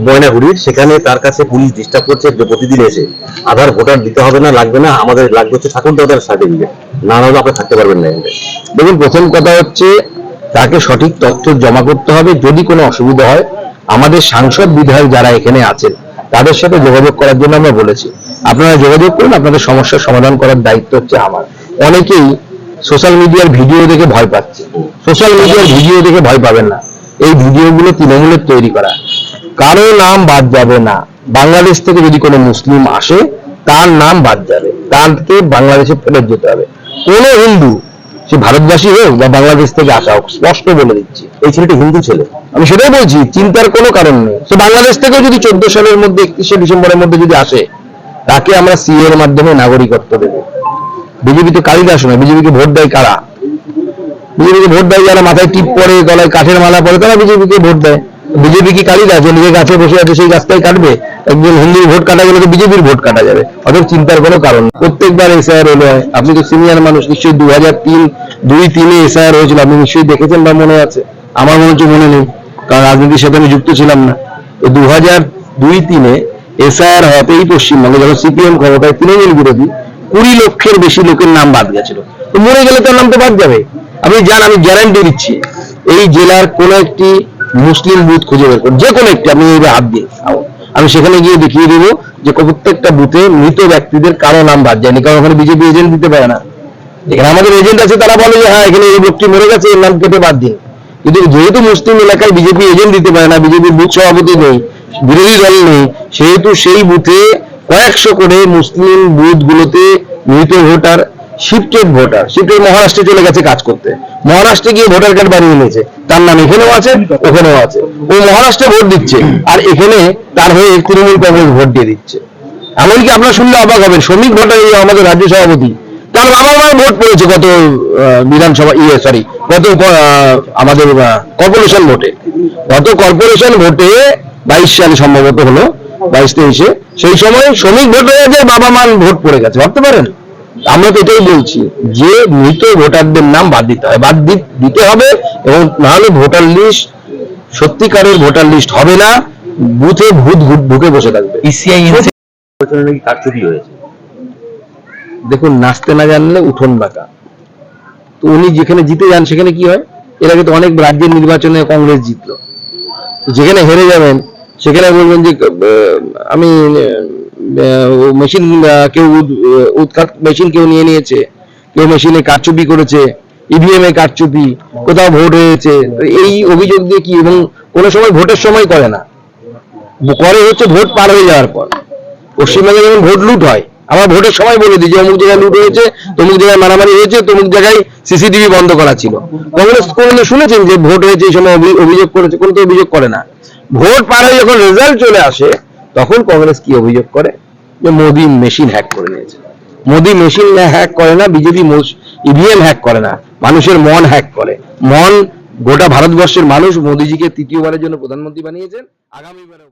ময়নাগুড়ির সেখানে তার কাছে পুলিশ ডিস্টার্ব করছে প্রতিদিন এসে আধার ভোটার দিতে হবে না, লাগবে না, আমাদের লাগবে হচ্ছে ঠাকুরদাদার সার্টিফিকেট, না হলে আপনি থাকতে পারবেন না। দেখুন, প্রথম কথা হচ্ছে তাকে সঠিক তথ্য জমা করতে হবে। যদি কোনো অসুবিধা হয় আমাদের সাংসদ বিধায়ক যারা এখানে আছেন তাদের সাথে যোগাযোগ করার জন্য আমরা বলেছি। আপনারা যোগাযোগ করুন, আপনাদের সমস্যার সমাধান করার দায়িত্ব হচ্ছে আমার। অনেকেই সোশ্যাল মিডিয়ার ভিডিও দেখে ভয় পাচ্ছে। সোশ্যাল মিডিয়ার ভিডিও দেখে ভয় পাবেন না। এই ভিডিওগুলো তৃণমূলের তৈরি করা, কারো নাম বাদ যাবে না। বাংলাদেশ থেকে যদি কোনো মুসলিম আসে তার নাম বাদ যাবে, তাকে বাংলাদেশে ফেরত যেতে হবে। কোনো হিন্দু, সে ভারতবাসী হোক বা বাংলাদেশ থেকে আসা হোক, স্পষ্ট বলে দিচ্ছি এই ছেলেটি হিন্দু ছেলে। আমি সেটাই বলছি, চিন্তার কোনো কারণ নেই। সে বাংলাদেশ থেকে যদি 14 সালের মধ্যে 31শে ডিসেম্বরের মধ্যে যদি আসে, তাকে আমরা সিএ এর মাধ্যমে নাগরিকত্ব দেব। বিজেপি তো কালিদাস নয়। বিজেপিকে ভোট দেয় কারা? বিজেপিকে ভোট দেয় যারা মাথায় টিপ পরে, গলায় কাঠের মালা পরে, তারা বিজেপিকে ভোট দেয়। বিজেপি কি কালিদাস যে নিজে গাছে বসে আছে সেই গাছটাই কাটবে? একজন হিন্দুর ভোট কাটা গেলে তো বিজেপির ভোট কাটা যাবে। অতএব চিন্তার কোনো কারণ। প্রত্যেকবার এসআইআর হলো হয়। আপনি তো সিনিয়র মানুষ, নিশ্চয়ই 2003-2-3-এ এসআইআর হয়েছিল, আপনি নিশ্চয়ই দেখেছেন বা মনে আছে। আমার মনে হচ্ছে মনে নেই, কারণ রাজনীতির সাথে আমি যুক্ত ছিলাম না। 2002-3-এ এসআইআর হতেই পশ্চিমবঙ্গে যখন সিপিএম ক্ষমতায়, তৃণমূল বিরোধী, 20 লক্ষের বেশি লোকের নাম বাদ গেছিল। তো মরে গেলে তার নাম তো বাদ যাবে। আপনি জান, আমি গ্যারান্টি দিচ্ছি, এই জেলার কোন একটি মুসলিম বুথ খুঁজে বের করুন, যে কোনো একটি, আপনি হাত দিয়ে, আমি সেখানে গিয়ে দেখিয়ে দেবো যে প্রত্যেকটা বুথে মৃত ব্যক্তিদের কারো নাম বাদ যায়নি। কারণ ওখানে বিজেপি এজেন্ট দিতে পারে না। এখানে আমাদের এজেন্ট আছে, তারা বলে যে হ্যাঁ এখানে এই লোকটি মরে গেছে, এর নাম কেটে বাদ দিন। কিন্তু যেহেতু মুসলিম এলাকায় বিজেপি এজেন্ট দিতে পারে না, বিজেপির বুথ সভাপতি নেই, বিরোধী দল নেই, সেহেতু সেই বুথে কয়েকশো করে মুসলিম বুথগুলোতে মৃত ভোটার, শিফটেড ভোটার, শিফটেড মহারাষ্ট্রে চলে গেছে কাজ করতে, মহারাষ্ট্রে গিয়ে ভোটার কার্ড বানিয়ে নিয়েছে, তার নাম এখানেও আছে ওখানেও আছে। ও মহারাষ্ট্রে ভোট দিচ্ছে আর এখানে তার হয়ে তৃণমূল কংগ্রেস ভোট দিয়ে দিচ্ছে। এমনকি আপনারা শুনলে অবাক হবেন, শ্রমিক ভোটার আমাদের রাজ্য সভাপতি, তার বাবা মায়ের ভোট পড়েছে গত বিধানসভা গত আমাদের কর্পোরেশন ভোটে। গত কর্পোরেশন ভোটে 22 সালে সম্ভবত হলো, 22-23-এ, সেই সময় শ্রমিক ভোটারদের বাবা মার ভোট পড়ে গেছে। ভাবতে পারেন? আমরা তো এটাই বলছি যে মৃত ভোটারদের নাম বাদ দিতে হয়, বাদ দিতে হবে, এবং নাহলে ভোটার লিস্ট, সত্যিকারের ভোটার লিস্ট হবে না, বুথে ভূত ঢুকে বসে থাকবে। কারচুপি হয়েছে। দেখুন, নাচতে না জানলে উঠোন বাঁকা। তো উনি যেখানে জিতে যান সেখানে কি হয়? এর আগে তো অনেক রাজ্যের নির্বাচনে কংগ্রেস জিতলো। যেখানে হেরে যাবেন সেখানে বলবেন যে আমি মেশিন, কেউ উৎখাত মেশিন কেউ নিয়ে নিয়েছে, কেউ মেশিনে কারচুপি করেছে, ইভিএম এ কারচুপি, কোথাও ভোট হয়েছে, এই অভিযোগ দিয়ে কি, এবং কোনো সময় ভোটের সময় করে না, করে হচ্ছে ভোট পার হয়ে যাওয়ার পর। পশ্চিমবঙ্গে যেমন ভোট লুট হয়, আমরা ভোটের সময় বলে দিই যে অমুক জায়গায় লুট হয়েছে, তমুক জায়গায় মারামারি হয়েছে, তমুক জায়গায় সিসিটিভি বন্ধ করা ছিল। কংগ্রেস কোনদিন শুনেছেন যে ভোট হয়েছে এই সময় অভিযোগ করেছে? কোনো তো অভিযোগ করে না। ভোট পার হয়ে যখন রেজাল্ট চলে আসে তখন কংগ্রেস কি অভিযোগ করে? যে মোদি মেশিন হ্যাক করে নিয়েছে। মোদি মেশিন হ্যাক করে না, বিজেপি ইভিএম হ্যাক করে না, মানুষের মন হ্যাক করে। মন, গোটা ভারতবর্ষের মানুষ মোদিজিকে তৃতীয়বারের জন্য প্রধানমন্ত্রী বানিয়েছেন, আগামীবারেও